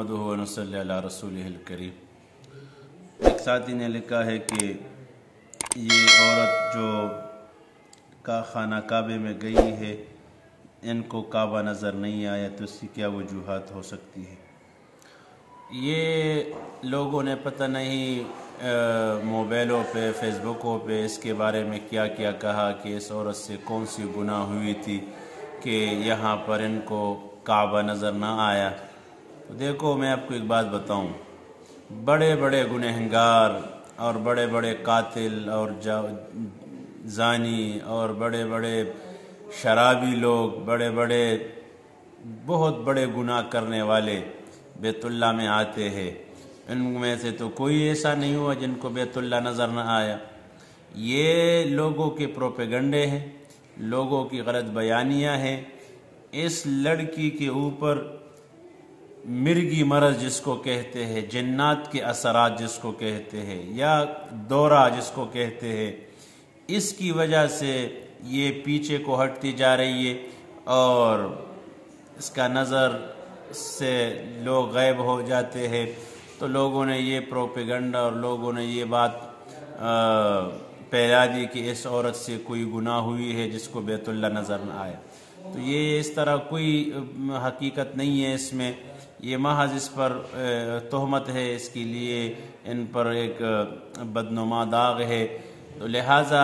نحمدہ و نصلی علی رسولہ الکریم۔ ایک ساتھی نے لکھا ہے کہ یہ عورت جو خانہ کعبے میں گئی ہے، ان کو کعبہ نظر نہیں آیا، تو اس کی کیا وجوہات ہو سکتی ہے؟ یہ لوگوں نے پتہ نہیں موبائلوں پہ، فیس بکوں پہ اس کے بارے میں کیا کیا کہا کہ اس عورت سے کون سی گناہ ہوئی تھی کہ یہاں پر ان کو کعبہ نظر نہ آیا۔ تو دیکھو، میں آپ کو ایک بات بتاؤں، بڑے بڑے گنہگار اور بڑے بڑے قاتل اور زانی اور بڑے بڑے شرابی لوگ، بہت بڑے گناہ کرنے والے بیت اللہ میں آتے ہیں، ان میں سے تو کوئی ایسا نہیں ہوا جن کو بیت اللہ نظر نہ آیا۔ یہ لوگوں کے پروپیگنڈے ہیں، لوگوں کی غلط بیانیاں ہیں۔ اس لڑکی کے اوپر مرگی مرض جس کو کہتے ہیں، جنات کے اثرات جس کو کہتے ہیں، یا دورہ جس کو کہتے ہیں، اس کی وجہ سے یہ پیچھے کو ہٹتی جا رہی ہے اور اس کا نظر سے لوگ غائب ہو جاتے ہیں۔ تو لوگوں نے یہ پروپیگنڈا اور لوگوں نے یہ بات پھیلا دی کہ اس عورت سے کوئی گناہ ہوئی ہے جس کو بیت اللہ نظر نہ آیا۔ تو یہ اس طرح کوئی حقیقت نہیں ہے اس میں، یہ محض اس پر تہمت ہے، اس کے لیے ان پر ایک بدنما داغ ہے۔ تو لہٰذا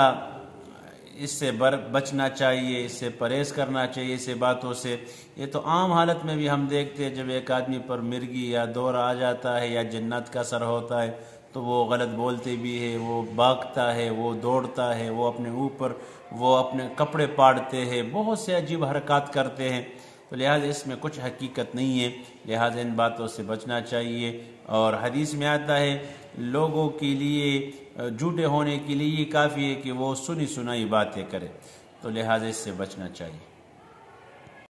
اس سے بچنا چاہیے، اس سے پرہیز کرنا چاہیے، اسے باتوں سے۔ یہ تو عام حالت میں بھی ہم دیکھتے ہیں، جب ایک آدمی پر مرگی یا دورہ آ جاتا ہے یا جنات کا اثر ہوتا ہے تو وہ غلط بولتے بھی ہے، وہ بھاگتا ہے، وہ دوڑتا ہے، وہ اپنے اوپر وہ اپنے کپڑے پاڑتے ہیں، بہت سے عجیب حرکات کرتے ہیں۔ تو لہٰذا اس میں کچھ حقیقت نہیں ہے، لہٰذا ان باتوں سے بچنا چاہیے۔ اور حدیث میں آتا ہے، لوگوں کے لیے جھوٹے ہونے کے لیے یہ کافی ہے کہ وہ سنی سنائی باتیں کرے، تو لہٰذا اس سے بچنا چاہیے۔